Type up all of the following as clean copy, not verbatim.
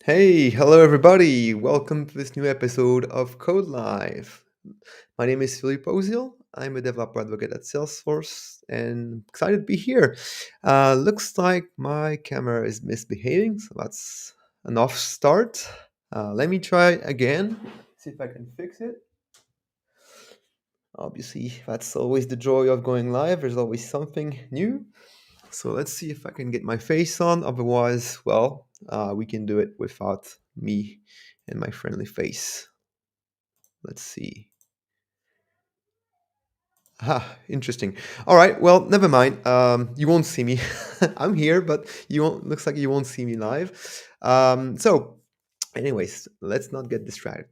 Hey, hello everybody. Welcome to this new episode of codeLive. My name is Philippe Ozil. I'm a developer advocate at Salesforce and excited to be here. Looks like my camera is misbehaving, so that's an off start. Let me try again, see if I can fix it. Obviously, that's always the joy of going live. There's always something new. So let's see if I can get my face on. Otherwise, we can do it without me and my friendly face. Let's see. Interesting. All right. Well, never mind. You won't see me. I'm here, but you won't. Looks like you won't see me live. Anyways, let's not get distracted.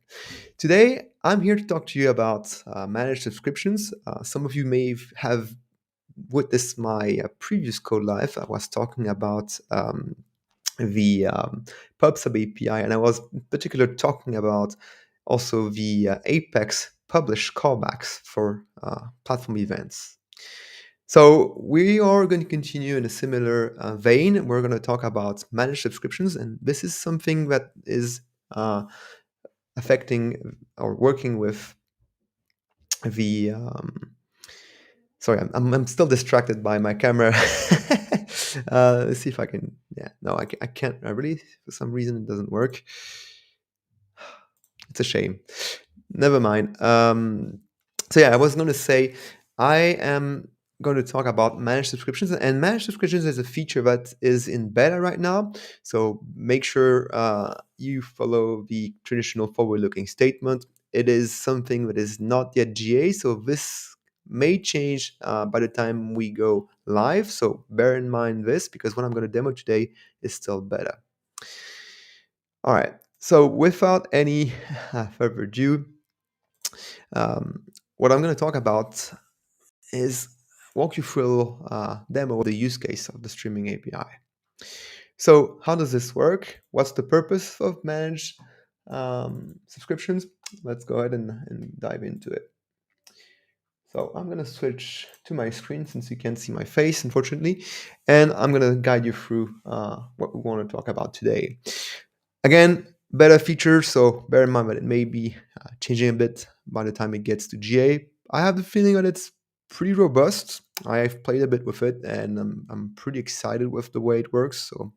Today, I'm here to talk to you about managed subscriptions. Some of you may have witnessed my previous code live. I was talking about the PubSub API, and I was in particular talking about also the Apex publish callbacks for platform events. So we are going to continue in a similar vein. We're going to talk about managed subscriptions, and this is something that is affecting or working with the sorry, I'm still distracted by my camera. Let's see if I can. Yeah, no, I can't. I really, for some reason, it doesn't work. It's a shame. Never mind. I was going to say I am going to talk about managed subscriptions, and managed subscriptions is a feature that is in beta right now. So make sure you follow the traditional forward-looking statement. It is something that is not yet GA, so this may change by the time we go live. So bear in mind this, because what I'm going to demo today is still beta. All right. So without any further ado, what I'm going to talk about is walk you through a demo of the use case of the streaming API. So how does this work? What's the purpose of managed subscriptions? Let's go ahead and dive into it. So I'm going to switch to my screen since you can't see my face, unfortunately, and I'm going to guide you through what we want to talk about today. Again, better features, so bear in mind that it may be changing a bit by the time it gets to GA. I have the feeling that it's pretty robust. I've played a bit with it, and I'm pretty excited with the way it works. So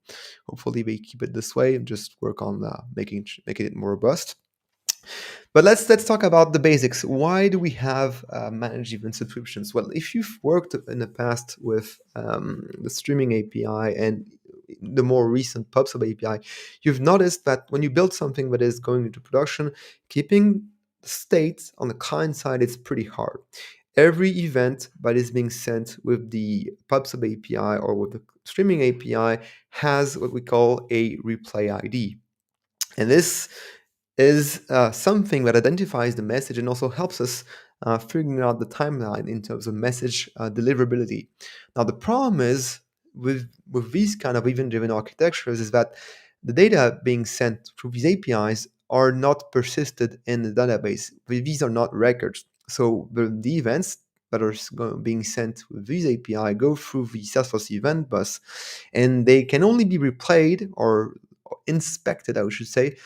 hopefully they keep it this way and just work on making it more robust. But let's talk about the basics. Why do we have managed event subscriptions? Well, if you've worked in the past with the streaming API and the more recent PubSub API, you've noticed that when you build something that is going into production, keeping the state on the client side is pretty hard. Every event that is being sent with the PubSub API or with the streaming API has what we call a replay ID. And this is something that identifies the message and also helps us figuring out the timeline in terms of message deliverability. Now, the problem is with these kind of event-driven architectures is that the data being sent through these APIs are not persisted in the database. These are not records. So the events that are being sent with these API go through the Salesforce event bus, and they can only be replayed or inspected, I should say,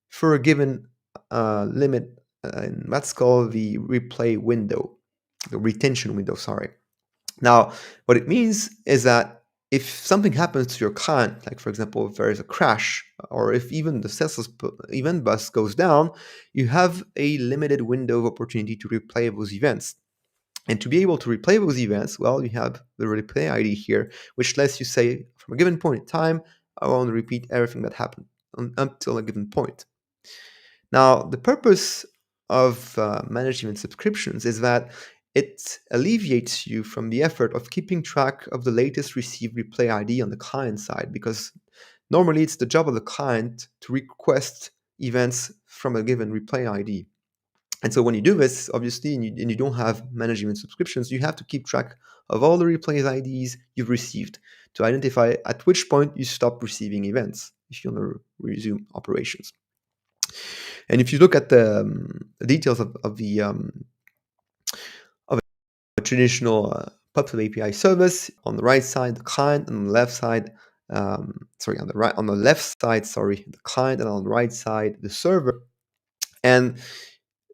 for a given limit, and that's called the replay window, the retention window, sorry. Now, what it means is that if something happens to your client, like for example, if there is a crash, or if even the Salesforce event bus goes down, you have a limited window of opportunity to replay those events. And to be able to replay those events, well, you have the replay ID here, which lets you say, from a given point in time, I want to repeat everything that happened until a given point. Now, the purpose of managed event subscriptions is that it alleviates you from the effort of keeping track of the latest received replay ID on the client side, because normally it's the job of the client to request events from a given replay ID. And so when you do this, obviously, and you don't have managed event subscriptions, you have to keep track of all the replays IDs you've received to identify at which point you stop receiving events if you want to resume operations. And if you look at the details of a traditional PubSub API service, on the right side, the client, and on the left side, on the left side, the client, and on the right side, the server. And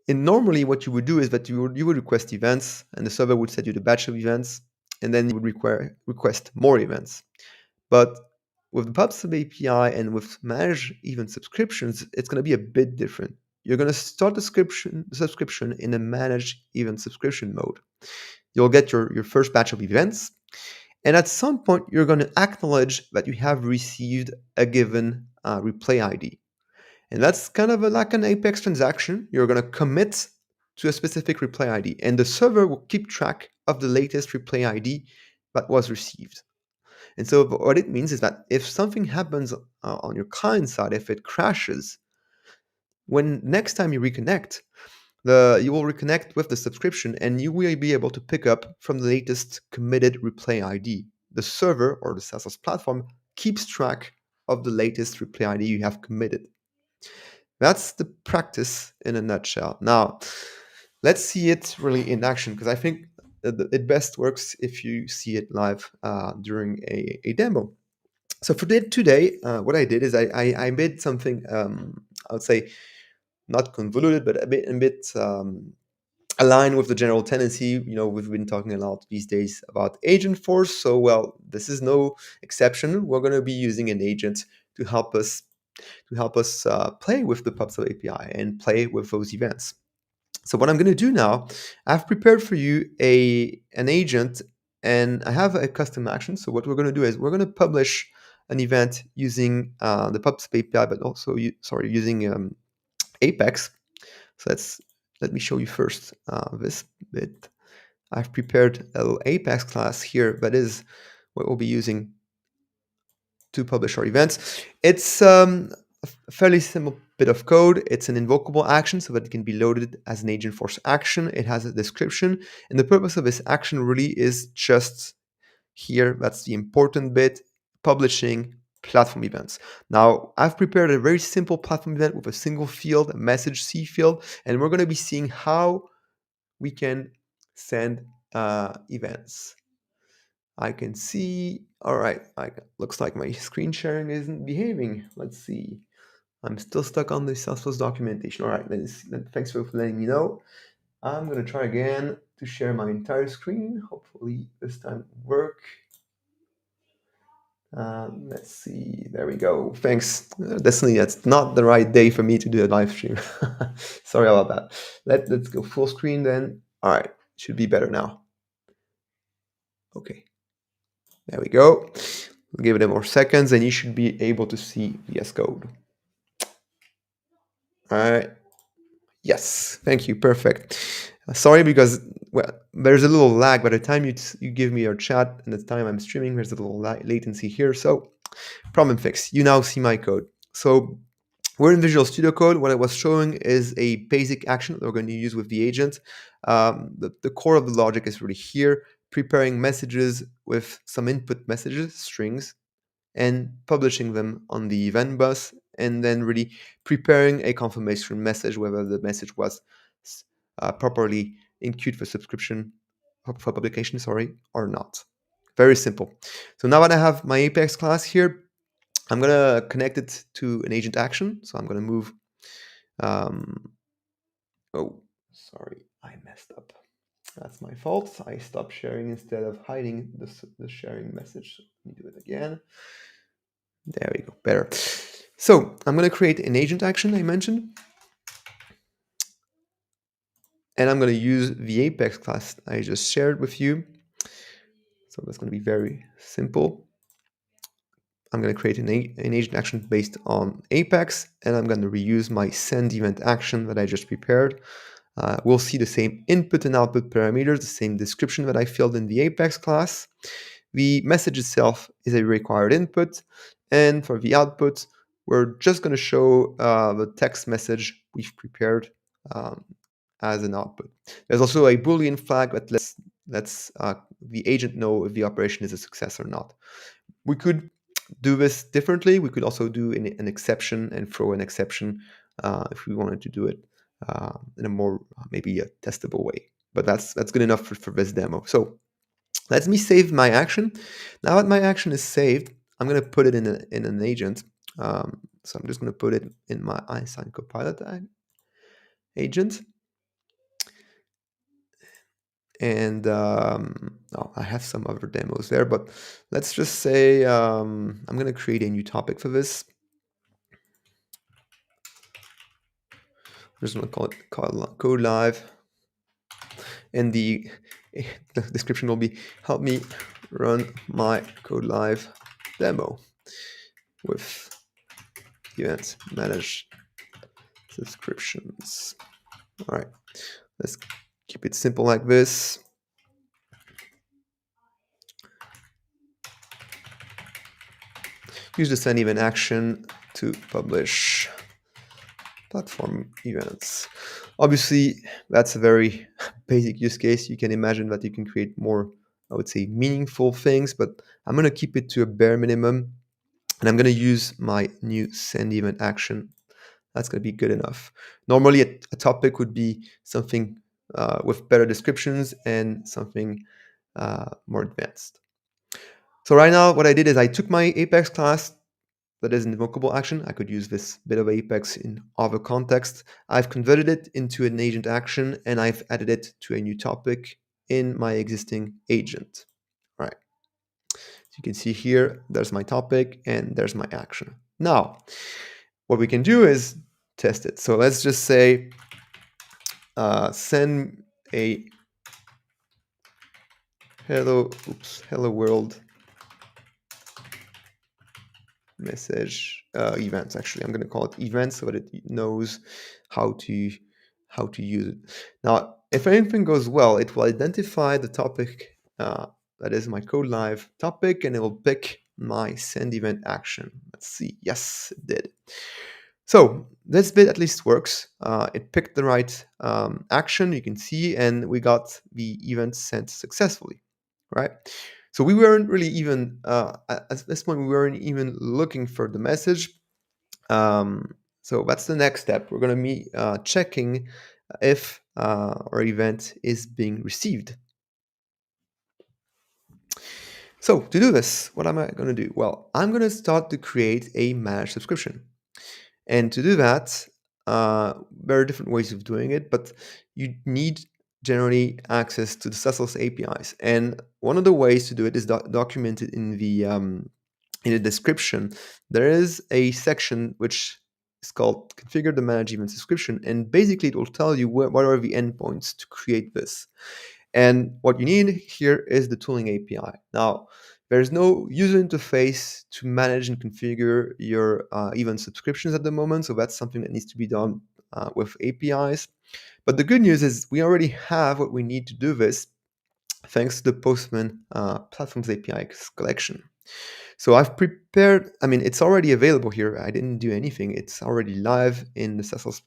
normally what you would do is that you would request events, and the server would send you the batch of events, and then you would request more events. But with the PubSub API and with managed event subscriptions, it's going to be a bit different. You're going to start the subscription in a managed event subscription mode. You'll get your first batch of events, and at some point, you're going to acknowledge that you have received a given replay ID. And that's kind of like an Apex transaction. You're going to commit to a specific replay ID, and the server will keep track of the latest replay ID that was received. And so what it means is that if something happens on your client side, if it crashes, when next time you reconnect, you will reconnect with the subscription, and you will be able to pick up from the latest committed replay ID. The server or the Stateless platform keeps track of the latest replay ID you have committed. That's the practice in a nutshell. Now, let's see it really in action, because I think it best works if you see it live during a demo. So for today, what I did is I made something, I would say, not convoluted, but a bit aligned with the general tendency. We've been talking a lot these days about Agentforce. So, well, this is no exception. We're going to be using an agent to help us play with the PubSub API and play with those events. So what I'm going to do now, I've prepared for you an agent, and I have a custom action. So what we're going to do is we're going to publish an event using the PubSub API, but also using Apex. So let me show you first this bit. I've prepared a little Apex class here that is what we'll be using to publish our events. It's a fairly simple bit of code. It's an invocable action so that it can be loaded as an Agentforce action. It has a description, and the purpose of this action really is just here. That's the important bit: publishing platform events. Now, I've prepared a very simple platform event with a single field, a message C field, and we're going to be seeing how we can send events. I can see, all right, looks like my screen sharing isn't behaving. Let's see. I'm still stuck on the Salesforce documentation. All right, thanks for letting me know. I'm going to try again to share my entire screen. Hopefully this time it will work. Let's see. There we go. Thanks. Definitely, that's not the right day for me to do a live stream. Sorry about that. Let's go full screen then. All right, should be better now. Okay. There we go. We'll give it a more seconds, and you should be able to see VS Code. All right. Yes. Thank you. Perfect. Sorry, because there's a little lag by the time you give me your chat and the time I'm streaming. There's a little latency here. So, problem fixed. You now see my code. So, we're in Visual Studio Code. What I was showing is a basic action that we're going to use with the agent. The core of the logic is really here, preparing messages with some input messages, strings, and publishing them on the event bus, and then really preparing a confirmation message whether the message was properly in queued for publication, or not. Very simple. So now that I have my Apex class here, I'm gonna connect it to an agent action. So I'm gonna move. Oh, sorry, I messed up. That's my fault. I stopped sharing instead of hiding the sharing message. Let me do it again. There we go, better. So I'm going to create an agent action I mentioned, and I'm going to use the Apex class I just shared with you. So that's going to be very simple. I'm going to create an agent action based on Apex, and I'm going to reuse my send event action that I just prepared. We'll see the same input and output parameters, the same description that I filled in the Apex class. The message itself is a required input, and for the output, we're just going to show the text message we've prepared as an output. There's also a Boolean flag that lets the agent know if the operation is a success or not. We could do this differently. We could also do an exception and throw an exception if we wanted to do it in a more maybe a testable way. But that's good enough for this demo. So let me save my action. Now that my action is saved, I'm going to put it in an agent. So I'm just going to put it in my iSign Copilot agent. And oh, I have some other demos there, but let's just say I'm going to create a new topic for this. I'm just going to call it codeLive. And the description will be, help me run my codeLive demo with events manage subscriptions. All right, let's keep it simple like this. Use the send event action to publish platform events. Obviously, that's a very basic use case. You can imagine that you can create more, I would say, meaningful things, but I'm going to keep it to a bare minimum. And I'm going to use my new send event action. That's going to be good enough. Normally, a topic would be something with better descriptions and something more advanced. So right now, what I did is I took my Apex class that is an invocable action. I could use this bit of Apex in other contexts. I've converted it into an agent action, and I've added it to a new topic in my existing agent. All right. So you can see here, there's my topic, and there's my action. Now, what we can do is test it. So let's just say send a hello world message events. Actually, I'm going to call it events so that it knows how to use it. Now, if anything goes well, it will identify the topic that is my codeLive topic, and it will pick my send event action. Let's see. Yes, it did. So this bit at least works. It picked the right action, you can see, and we got the event sent successfully, right? So we weren't really even, at this point, we weren't even looking for the message. So that's the next step. We're going to be checking if our event is being received. So to do this, what am I going to do? Well, I'm going to start to create a managed subscription. And to do that, there are different ways of doing it, but you need generally access to the Stateless APIs. And one of the ways to do it is documented in the description. There is a section which is called Configure the Manage Event Subscription, and basically it will tell you what are the endpoints to create this. And what you need here is the tooling API. Now, there's no user interface to manage and configure your event subscriptions at the moment, so that's something that needs to be done with APIs. But the good news is we already have what we need to do this thanks to the Postman Platforms API collection. So I've prepared, it's already available here. I didn't do anything. It's already live in the Stateless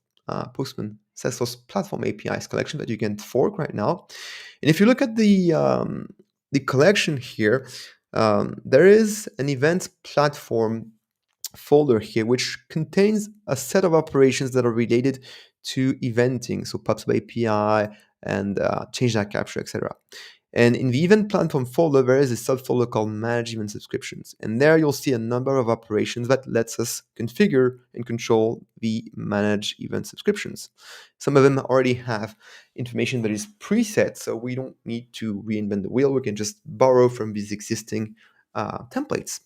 Postman Stateless Platform APIs collection that you can fork right now. And if you look at the collection here, there is an event platform folder here which contains a set of operations that are related to eventing, so PubSub API and change that capture, etc. And in the event platform folder, there is a subfolder called Manage Event Subscriptions. And there you'll see a number of operations that lets us configure and control the Manage Event Subscriptions. Some of them already have information that is preset, so we don't need to reinvent the wheel. We can just borrow from these existing templates.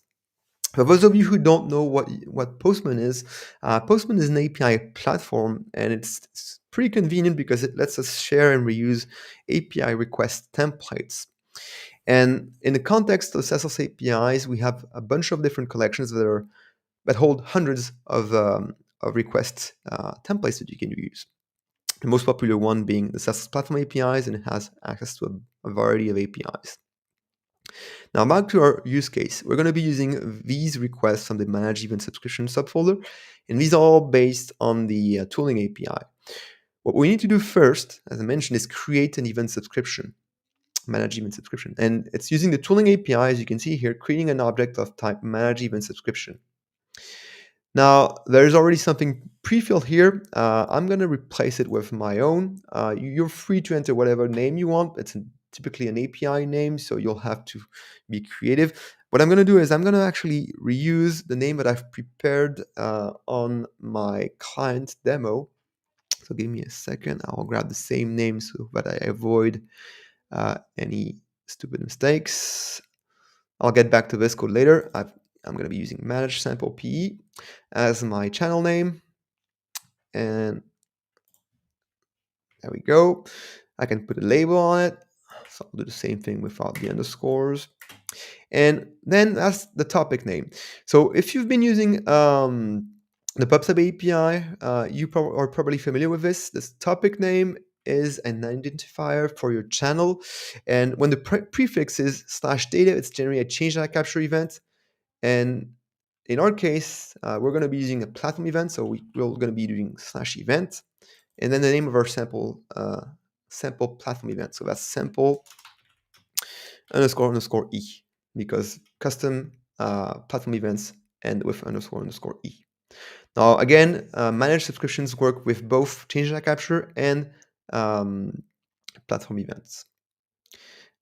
For those of you who don't know what Postman is an API platform, and it's pretty convenient because it lets us share and reuse API request templates. And in the context of Stateless APIs, we have a bunch of different collections that hold hundreds of request templates that you can use. The most popular one being the Stateless Platform APIs, and it has access to a variety of APIs. Now back to our use case. We're going to be using these requests from the Manage Event Subscription subfolder, and these are all based on the tooling API. What we need to do first, as I mentioned, is create an event subscription, Manage Event Subscription. And it's using the tooling API, as you can see here, creating an object of type Manage Event Subscription. Now, there's already something pre-filled here. I'm going to replace it with my own. You're free to enter whatever name you want. It's typically an API name, so you'll have to be creative. What I'm going to do is I'm going to actually reuse the name that I've prepared on my client demo. So give me a second. I'll grab the same name so that I avoid any stupid mistakes. I'll get back to this code later. I'm going to be using manage sample PE as my channel name. And there we go. I can put a label on it. So I'll do the same thing without the underscores. And then that's the topic name. So if you've been using the PubSub API, you are probably familiar with this. This topic name is an identifier for your channel. And when the prefix is /data, it's generally a change data capture event. And in our case, we're going to be using a platform event. So we're going to be doing /event. And then the name of our sample platform event. So that's sample __ e, because custom platform events end with __ e. Now, again, managed subscriptions work with both change data capture and platform events.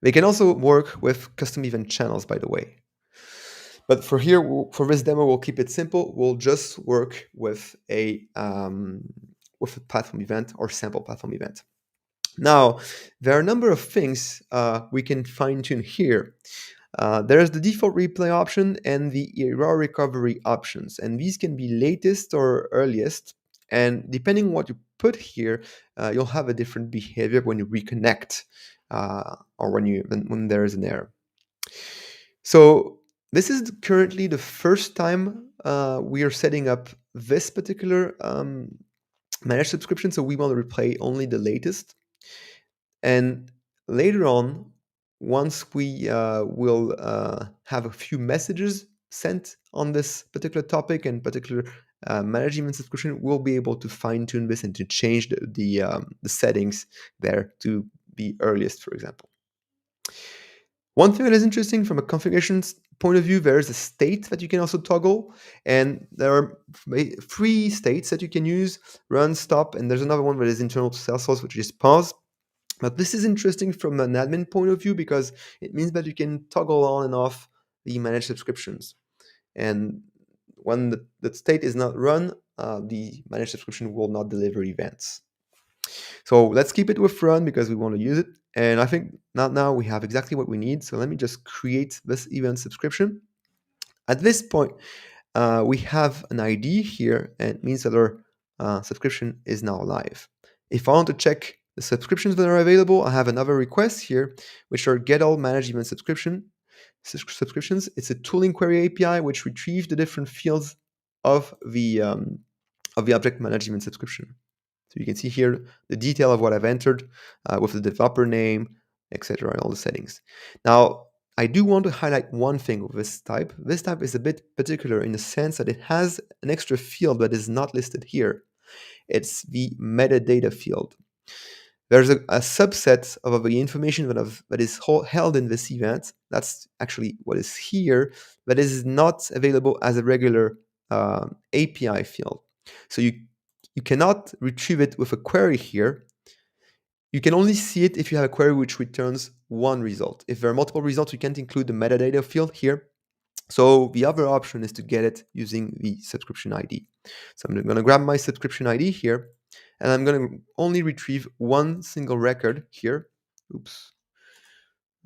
They can also work with custom event channels, by the way. But for here, for this demo, we'll keep it simple. We'll just work with a platform event or sample platform event. Now, there are a number of things we can fine-tune here. There's the default replay option and the error recovery options, and these can be latest or earliest. And depending on what you put here, you'll have a different behavior when you reconnect or when there is an error. So this is currently the first time we are setting up this particular managed subscription, so we want to replay only the latest. And later on, once we will have a few messages sent on this particular topic and particular management subscription, we'll be able to fine-tune this and to change the settings there to be earliest, for example. One thing that is interesting from a configuration point of view, there is a state that you can also toggle, and there are 3 states that you can use: run, stop, and there's another one that is internal to Salesforce, which is pause. But this is interesting from an admin point of view because it means that you can toggle on and off the managed subscriptions. And when the state is not run, the managed subscription will not deliver events. So let's keep it with run because we want to use it. And I think now we have exactly what we need. So let me just create this event subscription. At this point, we have an ID here, and it means that our subscription is now live. If I want to check the subscriptions that are available, I have another request here, which are get all managed event subscriptions. It's a tooling query API which retrieves the different fields of the object management subscription. So you can see here the detail of what I've entered with the developer name, etc., and all the settings. Now, I do want to highlight one thing with this type. This type is a bit particular in the sense that it has an extra field that is not listed here. It's the metadata field. There's a subset of the information that is held in this event. That's actually what is here, that is not available as a regular API field. So you cannot retrieve it with a query here. You can only see it if you have a query which returns one result. If there are multiple results, you can't include the metadata field here. So the other option is to get it using the subscription ID. So I'm going to grab my subscription ID here, and I'm going to only retrieve one single record here. Oops.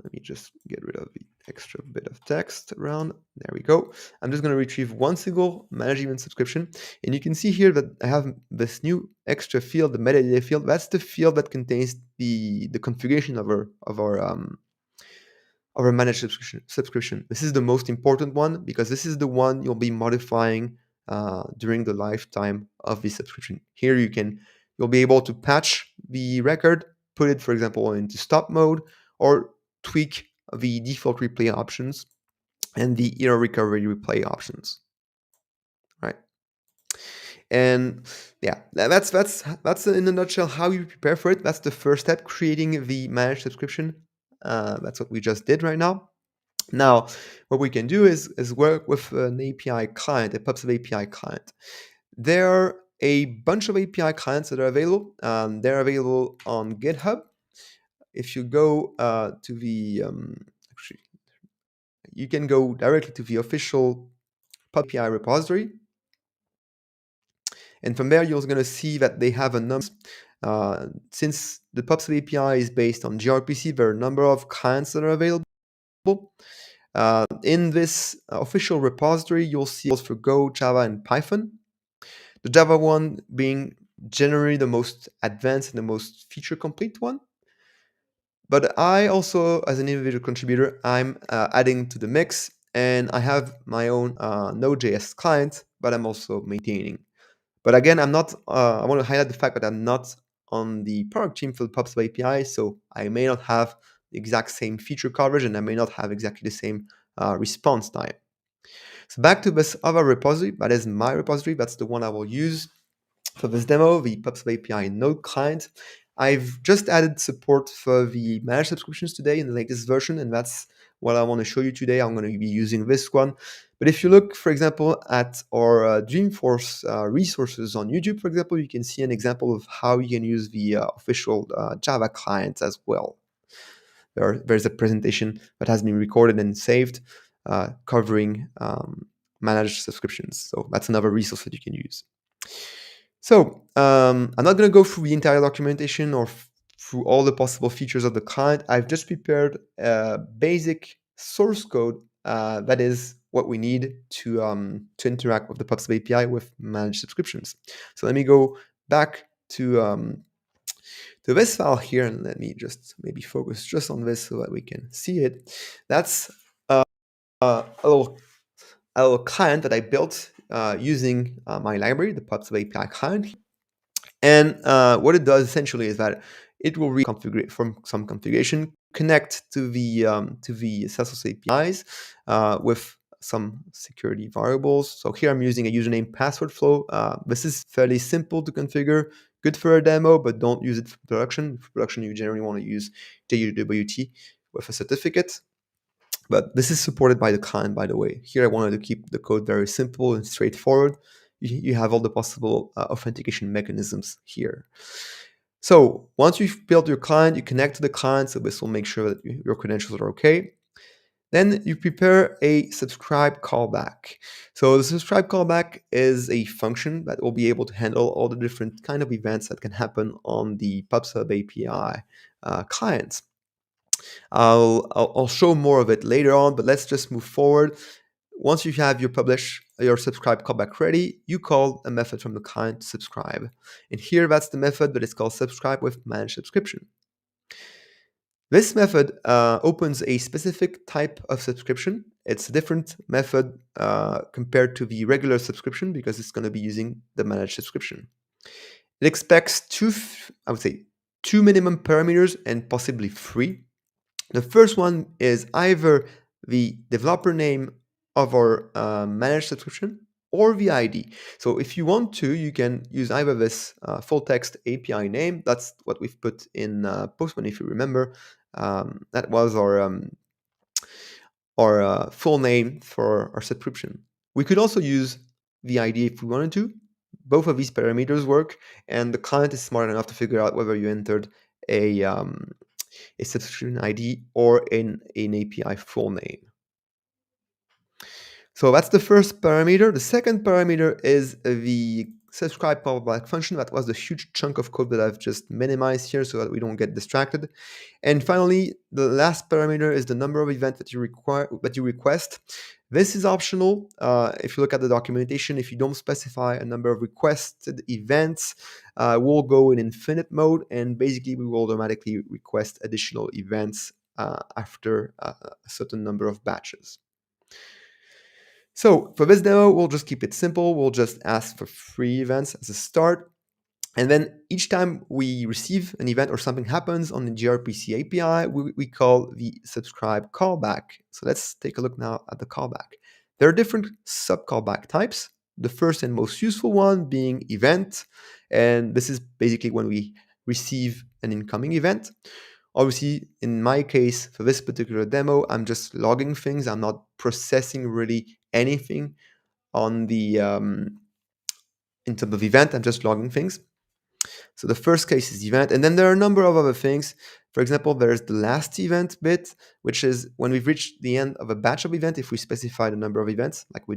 Let me just get rid of the extra bit of text around. There we go. I'm just going to retrieve one single management subscription. And you can see here that I have this new extra field, the metadata field. That's the field that contains the configuration of our managed subscription. This is the most important one because this is the one you'll be modifying during the lifetime of the subscription. Here you'll be able to patch the record, put it, for example, into stop mode, or tweak the default replay options and the error recovery replay options. Right. And yeah, that's in a nutshell how you prepare for it. That's the first step, creating the managed subscription. That's what we just did right now. Now, what we can do is work with an API client, a PubSub API client. There are a bunch of API clients that are available. They're available on GitHub. If you go to the actually, you can go directly to the official pub API repository. And from there, you're going to see that they have a number. Since the PubSub API is based on gRPC, there are a number of clients that are available. In this official repository, you'll see for Go, Java, and Python. The Java one being generally the most advanced and the most feature complete one. But I also, as an individual contributor, I'm adding to the mix, and I have my own Node.js client, but I'm also maintaining. But again, I'm not. I want to highlight the fact that I'm not on the product team for the PubSub API, so I may not have the exact same feature coverage, and I may not have exactly the same response time. So back to this other repository, that is my repository. That's the one I will use for this demo, the PubSub API Node client. I've just added support for the managed subscriptions today in the latest version, and that's what I want to show you today. I'm going to be using this one. But if you look, for example, at our Agentforce resources on YouTube, for example, you can see an example of how you can use the official Java client as well. There's a presentation that has been recorded and saved covering managed subscriptions. So that's another resource that you can use. So I'm not going to go through the entire documentation or through all the possible features of the client. I've just prepared a basic source code that is what we need to interact with the PubSub API with managed subscriptions. So let me go back to this file here, and let me just maybe focus just on this so that we can see it. That's a little client that I built using my library, the PubSub API client. And what it does essentially is that it will reconfigure from some configuration, connect to the Stateless APIs with some security variables. So here I'm using a username password flow. This is fairly simple to configure, good for a demo, but don't use it for production. For production, you generally want to use JWT with a certificate. But this is supported by the client, by the way. Here I wanted to keep the code very simple and straightforward. You have all the possible authentication mechanisms here. So once you've built your client, you connect to the client, so this will make sure that your credentials are okay. Then you prepare a subscribe callback. So the subscribe callback is a function that will be able to handle all the different kind of events that can happen on the PubSub API clients. I'll show more of it later on, but let's just move forward. Once you have your subscribe callback ready, you call a method from the client to subscribe. And here that's the method that is called subscribe with managed subscription. This method opens a specific type of subscription. It's a different method compared to the regular subscription because it's going to be using the managed subscription. It expects two minimum parameters and possibly three. The first one is either the developer name of our managed subscription or the ID. So if you want to, you can use either this full text API name. That's what we've put in Postman, if you remember. That was our full name for our subscription. We could also use the ID if we wanted to. Both of these parameters work, and the client is smart enough to figure out whether you entered a subscription ID or an API full name. So that's the first parameter. The second parameter is the subscribe callback function. That was the huge chunk of code that I've just minimized here so that we don't get distracted. And finally, the last parameter is the number of events that you request. This is optional. If you look at the documentation, if you don't specify a number of requested events, we'll go in infinite mode, and basically we will automatically request additional events after a certain number of batches. So for this demo, we'll just keep it simple. We'll just ask for 3 events as a start. And then each time we receive an event or something happens on the gRPC API, we call the subscribe callback. So let's take a look now at the callback. There are different sub-callback types. The first and most useful one being event. And this is basically when we receive an incoming event. Obviously, in my case, for this particular demo, I'm just logging things. I'm not processing really anything on the in terms of event. I'm just logging things. So the first case is event, and then there are a number of other things. For example, there's the last event bit, which is when we've reached the end of a batch of events. If we specify the number of events, like we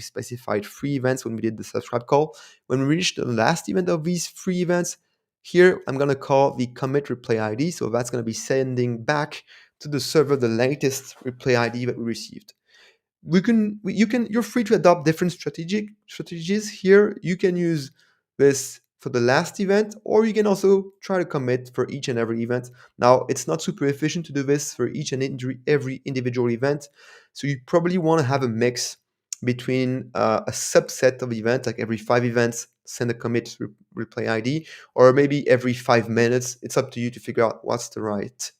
specified 3 events when we did the subscribe call. When we reach the last event of these 3 events, here I'm going to call the commit replay ID. So that's going to be sending back to the server the latest replay ID that we received. You're free to adopt different strategies here. You can use this for the last event, or you can also try to commit for each and every event. Now, it's not super efficient to do this for each and every individual event, so you probably want to have a mix between a subset of events, like every 5 events send a commit replay ID, or maybe every 5 minutes. It's up to you to figure out what's the right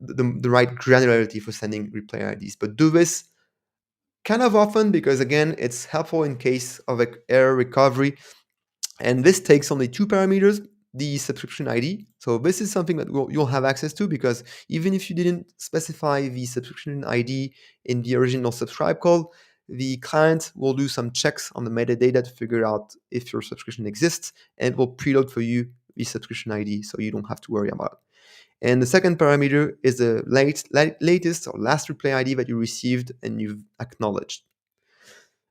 the right granularity for sending replay IDs. But do this kind of often because, again, it's helpful in case of error recovery. And this takes only 2 parameters, the subscription ID. So this is something that you'll have access to, because even if you didn't specify the subscription ID in the original subscribe call, the client will do some checks on the metadata to figure out if your subscription exists, and will preload for you the subscription ID, so you don't have to worry about it. And the second parameter is the latest or last replay ID that you received and you've acknowledged.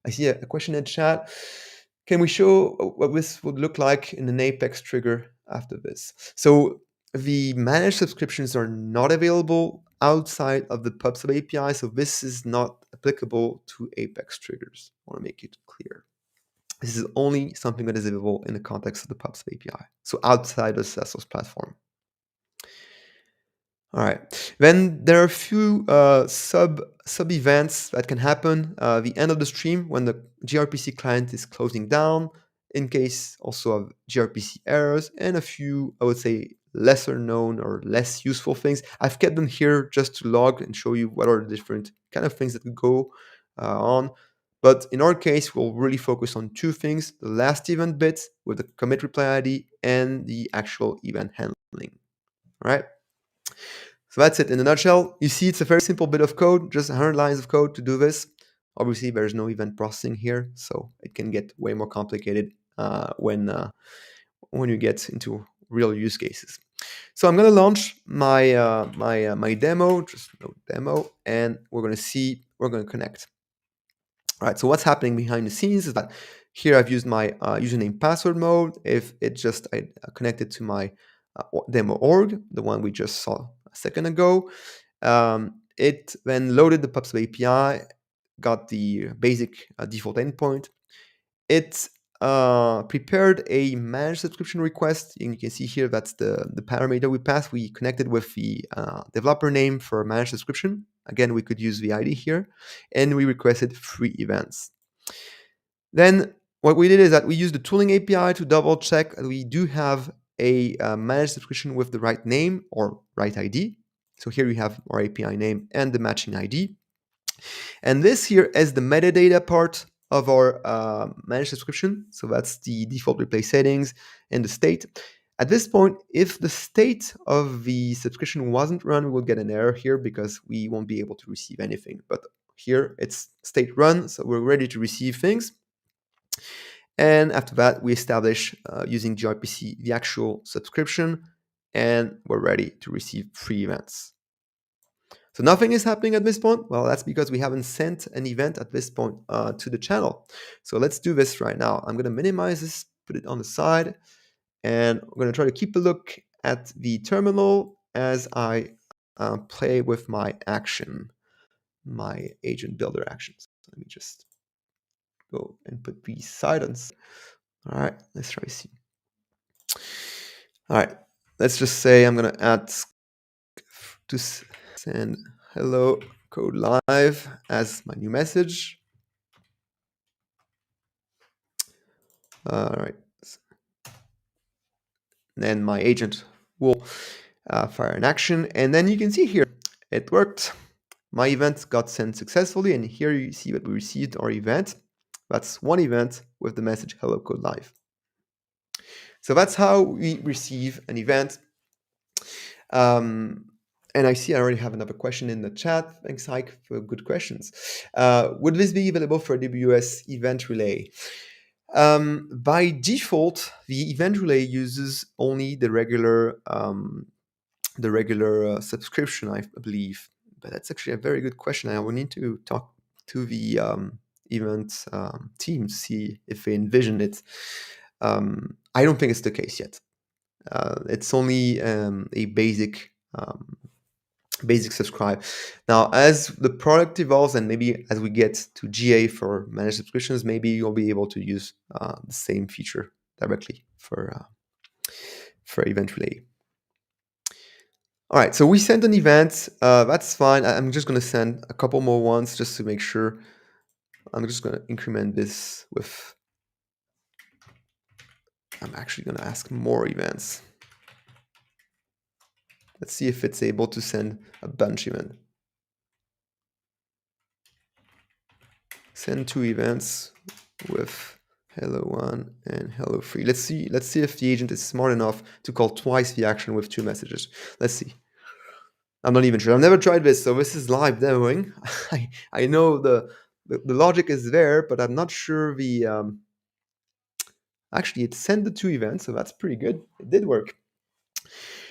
I see a question in chat. Can we show what this would look like in an Apex trigger after this? So the managed subscriptions are not available outside of the PubSub API, so this is not applicable to Apex triggers. I want to make it clear. This is only something that is available in the context of the PubSub API, so outside the Stateless platform. All right. Then there are a few sub events that can happen. The end of the stream when the gRPC client is closing down, in case also of gRPC errors, and a few, I would say, lesser known or less useful things. I've kept them here just to log and show you what are the different kind of things that could go on. But in our case, we'll really focus on 2 things: the last event bit with the commit reply ID and the actual event handling. All right. So that's it in a nutshell. You see, it's a very simple bit of code, just 100 lines of code to do this. Obviously, there's no event processing here, so it can get way more complicated when you get into real use cases. So I'm going to launch my my demo, just no demo, and we're going to connect. All right, so what's happening behind the scenes is that here I've used my username password mode. If it just connected to my demo org, the one we just saw a second ago. It then loaded the PubSub API, got the basic default endpoint. It prepared a managed subscription request, and you can see here that's the parameter we passed. We connected with the developer name for managed subscription. Again, we could use the ID here, and we requested 3 events. Then what we did is that we used the tooling API to double check that we do have a managed subscription with the right name or right ID. So here we have our API name and the matching ID. And this here is the metadata part of our managed subscription. So that's the default replay settings and the state. At this point, if the state of the subscription wasn't run, we will get an error here because we won't be able to receive anything. But here it's state run, so we're ready to receive things. And after that, we establish using gRPC the actual subscription, and we're ready to receive 3 events. So nothing is happening at this point. Well, that's because we haven't sent an event at this point to the channel. So let's do this right now. I'm going to minimize this, put it on the side, and I'm going to try to keep a look at the terminal as I play with my action, my agent builder actions. Let me just go and put these silence. All right, let's try to see. All right, let's just say I'm going to add to send hello codeLive as my new message. All right. Then my agent will fire an action. And then you can see here, it worked. My event got sent successfully. And here you see that we received our event. That's one event with the message hello codeLive. So that's how we receive an event. And I see I already have another question in the chat. Thanks, Ike, for good questions. Would this be available for AWS Event Relay? By default, the event relay uses only the regular subscription, I believe. But that's actually a very good question. I will need to talk to the event team, see if they envision it. I don't think it's the case yet. It's only a basic subscribe. Now, as the product evolves and maybe as we get to GA for managed subscriptions, maybe you'll be able to use the same feature directly for event relay. All right, so we sent an event. That's fine. I'm just going to send a couple more ones just to make sure. I'm just going to increment this with. I'm actually going to ask more events. Let's see if it's able to send a bunch event. Send 2 events with hello 1 and hello 3. Let's see if the agent is smart enough to call twice the action with 2 messages. Let's see. I'm not even sure. I've never tried this, so this is live demoing. I know the logic is there, but I'm not sure the actually it sent the 2 events, so that's pretty good. It did work.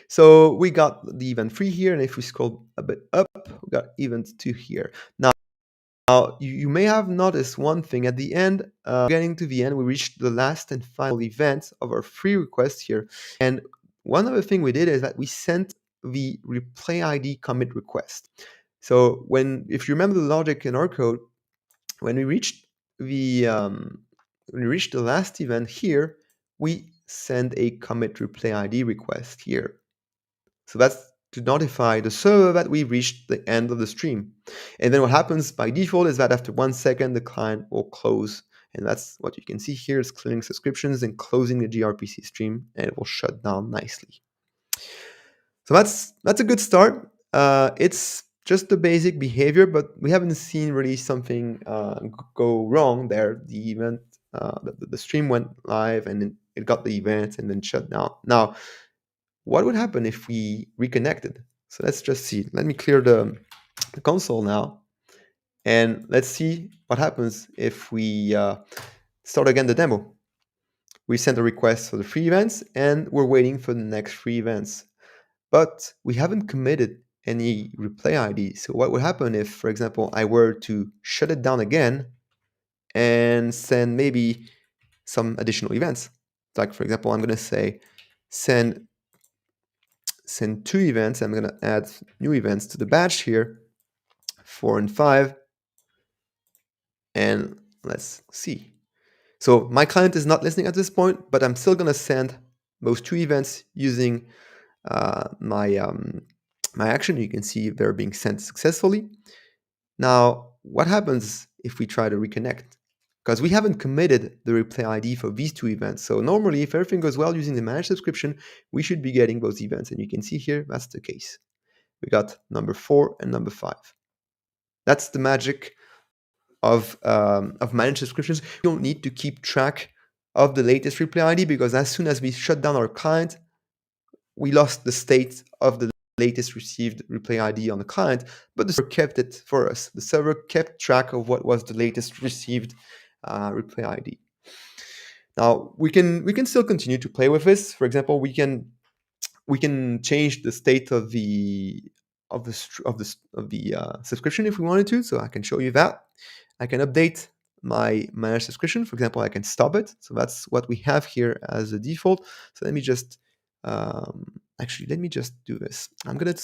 So we got the event 3 here, and if we scroll a bit up, we got event 2 here. Now you may have noticed one thing at the end. Getting to the end, we reached the last and final event of our free request here. And one other thing we did is that we sent the replay ID commit request. So if you remember the logic in our code, when we reached the last event here, we send a commit replay ID request here. So that's to notify the server that we reached the end of the stream. And then what happens by default is that after 1 second, the client will close. And that's what you can see here is clearing subscriptions and closing the gRPC stream, and it will shut down nicely. So that's a good start. It's just the basic behavior, but we haven't seen really something go wrong there. The event, the stream went live and it got the event and then shut down. Now, what would happen if we reconnected? So let's just see. Let me clear the console now. And let's see what happens if we start again the demo. We sent a request for the free events and we're waiting for the next free events. But we haven't committed any replay ID. So what would happen if, for example, I were to shut it down again and send maybe some additional events? Like, for example, I'm going to say send 2 events. I'm going to add new events to the batch here, 4 and 5. And let's see. So my client is not listening at this point, but I'm still going to send those 2 events using my action. You can see they're being sent successfully. Now, what happens if we try to reconnect? Because we haven't committed the replay ID for these 2 events. So normally, if everything goes well using the managed subscription, we should be getting those events. And you can see here, that's the case. We got number 4 and number 5. That's the magic of managed subscriptions. We don't need to keep track of the latest replay ID because as soon as we shut down our client, we lost the state of the latest received replay ID on the client, but the server kept it for us. The server kept track of what was the latest received replay ID. Now we can still continue to play with this. For example, we can change the state of the subscription if we wanted to. So I can show you that. I can update my managed subscription. For example, I can stop it. So that's what we have here as a default. So let me just actually let me just do this. I'm gonna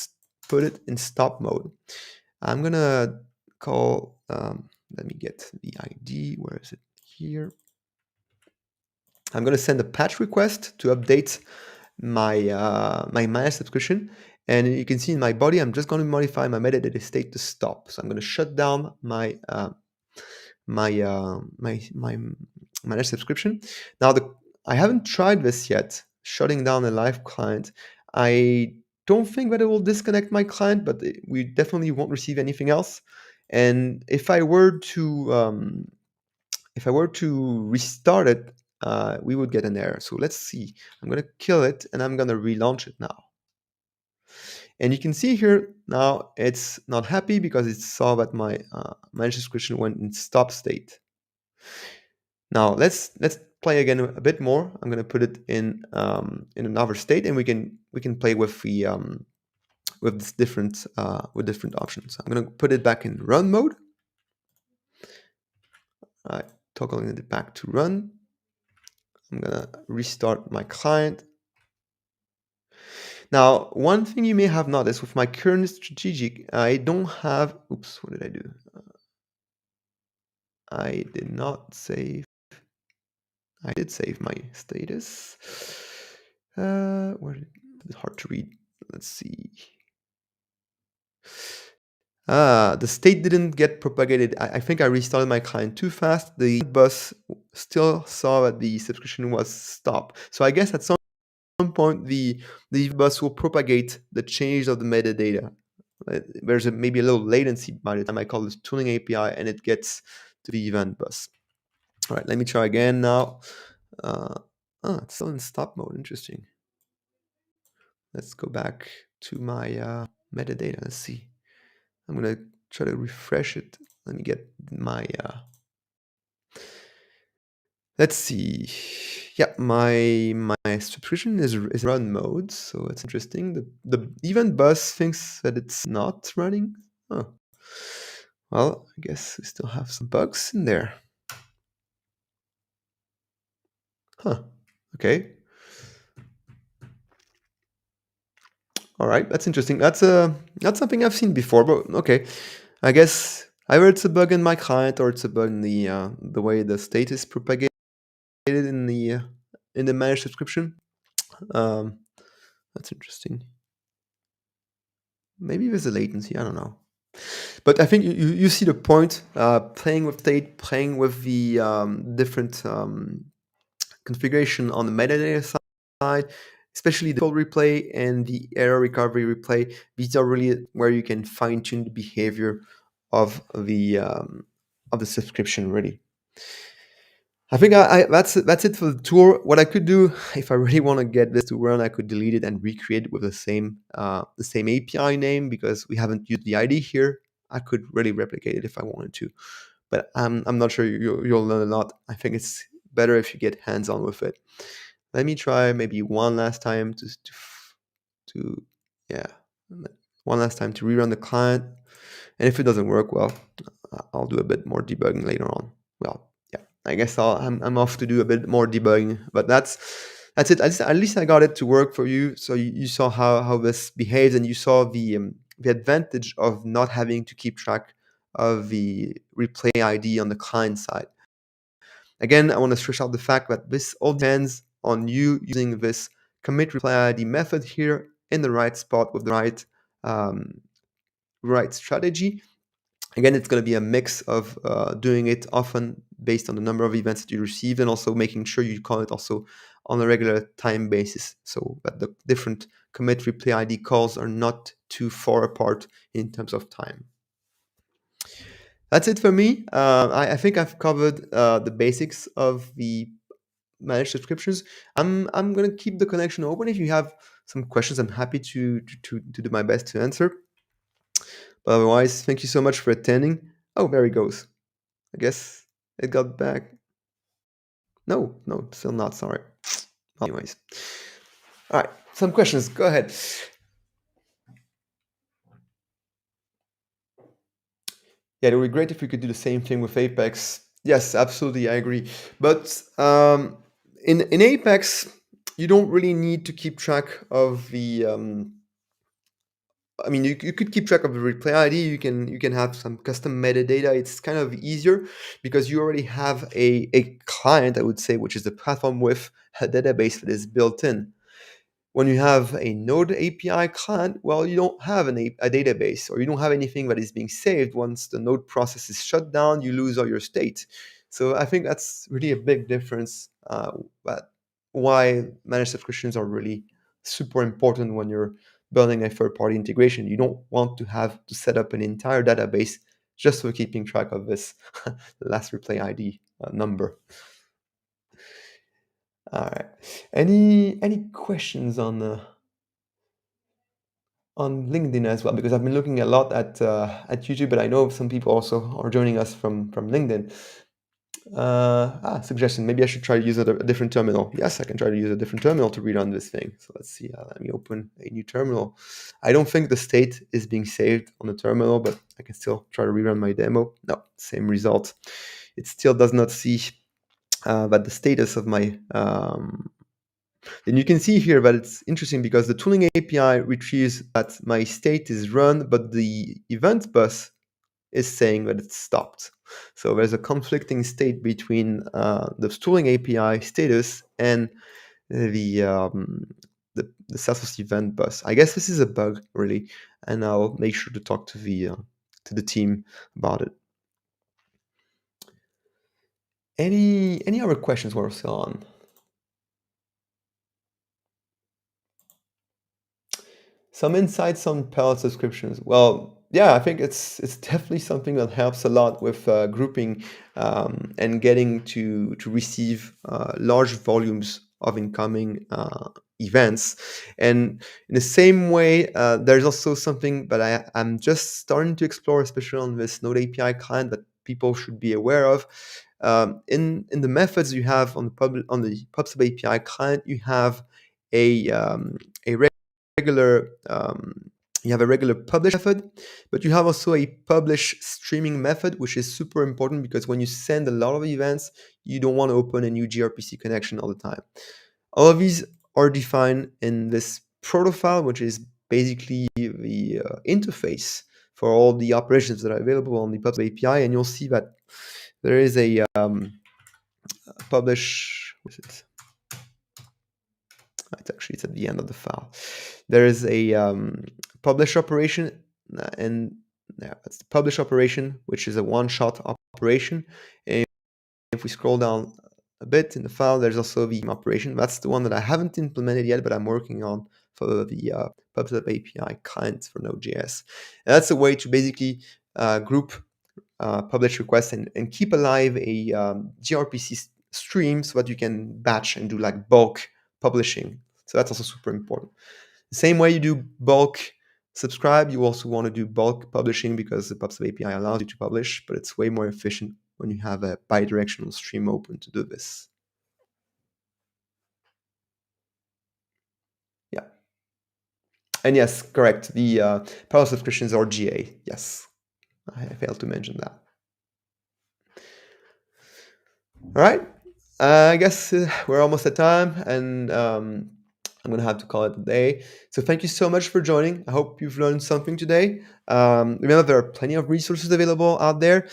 put it in stop mode. I'm gonna call. Let me get the ID. Where is it? Here. I'm gonna send a patch request to update my my managed subscription, and you can see in my body I'm just going to modify my metadata state to stop. So I'm going to shut down my my managed subscription. Now I haven't tried this yet, shutting down a live client. I don't think that it will disconnect my client, but we definitely won't receive anything else. And if I were to restart it, we would get an error. So let's see. I'm going to kill it and I'm going to relaunch it now. And you can see here now it's not happy because it saw that my managed subscription went in stop state. Now let's play again a bit more. I'm gonna put it in another state, and we can play with this different options. I'm gonna put it back in run mode. All right, toggling it back to run. I'm gonna restart my client. Now, one thing you may have noticed with my current strategic, I don't have. Oops, what did I do? I did not save. I did save my status. It's hard to read. Let's see. The state didn't get propagated. I think I restarted my client too fast. The bus still saw that the subscription was stopped. So I guess at some point the bus will propagate the change of the metadata. There's maybe a little latency by the time I call this tuning API and it gets to the event bus. All right, let me try again now. It's still in stop mode. Interesting. Let's go back to my metadata. Let's see. I'm gonna try to refresh it. Let me get my. Let's see. Yeah, my subscription is run mode, so it's interesting. The event bus thinks that it's not running. Oh, well, I guess we still have some bugs in there. Huh. Okay. All right, that's interesting. That's something I've seen before, but okay. I guess either it's a bug in my client or it's a bug in the way the state is propagated in the managed subscription. Um, that's interesting. Maybe there's a latency. I don't know. But I think you see the point. Playing with state, playing with the different configuration on the metadata side, especially the code replay and the error recovery replay. These are really where you can fine tune the behavior of the subscription. Really, I think that's it for the tour. What I could do if I really want to get this to run, I could delete it and recreate it with the same API name because we haven't used the ID here. I could really replicate it if I wanted to, but I'm not sure you'll learn a lot. I think it's better if you get hands on with it. Let me try maybe one last time to yeah, one last time to rerun the client. And if it doesn't work, well, I'll do a bit more debugging later on. Well, yeah, I guess I'm off to do a bit more debugging, but that's it. At least I got it to work for you. So you saw how this behaves, and you saw the advantage of not having to keep track of the replay ID on the client side. Again, I want to stress out the fact that this all depends on you using this commit reply ID method here in the right spot with the right strategy. Again, it's going to be a mix of doing it often based on the number of events that you receive and also making sure you call it also on a regular time basis so that the different commit replay ID calls are not too far apart in terms of time. That's it for me. I think I've covered the basics of the managed subscriptions. I'm gonna keep the connection open. If you have some questions, I'm happy to do my best to answer. But otherwise, thank you so much for attending. Oh, there he goes. I guess it got back. No, still not. Sorry. Well, anyways, all right. Some questions. Go ahead. Yeah, it would be great if we could do the same thing with Apex. Yes, absolutely, I agree. But in Apex, you don't really need to keep track of the. I mean, you could keep track of the replay ID. You can have some custom metadata. It's kind of easier because you already have a client, I would say, which is the platform with a database that is built in. When you have a Node API client, well, you don't have a database or you don't have anything that is being saved. Once the Node process is shut down, you lose all your state. So I think that's really a big difference. But why managed subscriptions are really super important when you're building a third-party integration. You don't want to have to set up an entire database just for keeping track of this last replay ID number. All right. Any questions on LinkedIn as well? Because I've been looking a lot at YouTube, but I know some people also are joining us from LinkedIn. Suggestion. Maybe I should try to use a different terminal. Yes, I can try to use a different terminal to rerun this thing. So let's see. Let me open a new terminal. I don't think the state is being saved on the terminal, but I can still try to rerun my demo. No, same result. It still does not see that the status of my. Then you can see here that it's interesting because the tooling API retrieves that my state is run, but the event bus is saying that it's stopped. So there's a conflicting state between the tooling API status and the Salesforce event bus. I guess this is a bug, really, and I'll make sure to talk to the team about it. Any other questions we're still on? Some insights on pallet subscriptions. Well, yeah, I think it's definitely something that helps a lot with grouping and getting to receive large volumes of incoming events. And in the same way, there's also something that I'm just starting to explore, especially on this Node API client, that people should be aware of. In the methods you have on the PubSub API client, you have a regular you have a regular publish method, but you have also a publish streaming method, which is super important because when you send a lot of events, you don't want to open a new gRPC connection all the time. All of these are defined in this protofile, which is basically the interface for all the operations that are available on the PubSub API, and you'll see that there is a publish. It's at the end of the file. There is a publish operation, and that's the publish operation, which is a one-shot operation. And if we scroll down a bit in the file, there's also the operation. That's the one that I haven't implemented yet, but I'm working on for the PubSub API client for Node.js. And that's a way to basically group publish requests and keep alive a gRPC stream so that you can batch and do like bulk publishing. So that's also super important. The same way you do bulk subscribe, you also want to do bulk publishing because the PubSub API allows you to publish, but it's way more efficient when you have a bidirectional stream open to do this. Yeah. And yes, correct. The parallel subscriptions are GA. Yes, I failed to mention that. All right. I guess we're almost at time, and I'm going to have to call it a day. So thank you so much for joining. I hope you've learned something today. Remember, there are plenty of resources available out there.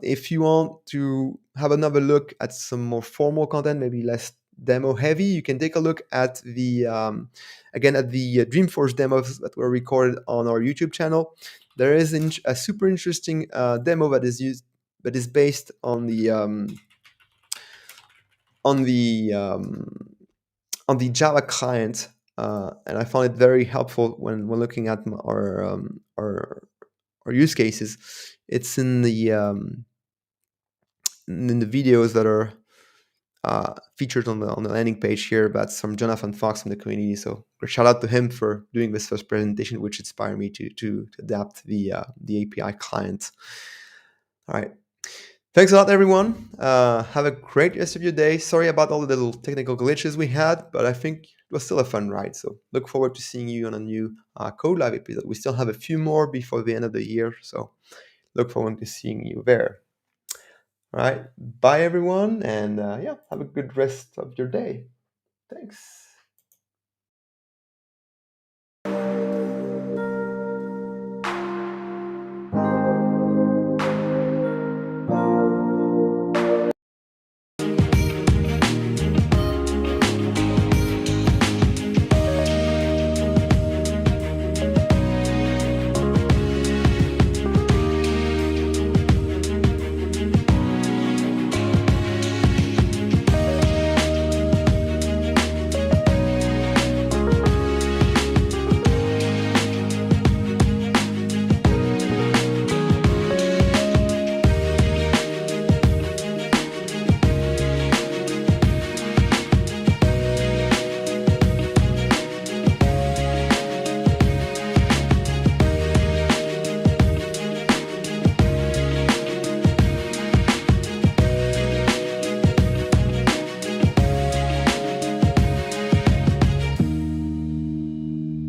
If you want to have another look at some more formal content, maybe less demo heavy, you can take a look at the Dreamforce demos that were recorded on our YouTube channel. There is a super interesting demo that is based on the on the on the Java client, and I found it very helpful when looking at our use cases. It's in the videos that are featured on the landing page here. That's from Jonathan Fox from the community. So shout out to him for doing this first presentation, which inspired me to adapt the API client. All right. Thanks a lot, everyone. Have a great rest of your day. Sorry about all the little technical glitches we had, but I think it was still a fun ride. So look forward to seeing you on a new codeLive episode. We still have a few more before the end of the year, so look forward to seeing you there. All right. Bye, everyone, and have a good rest of your day. Thanks.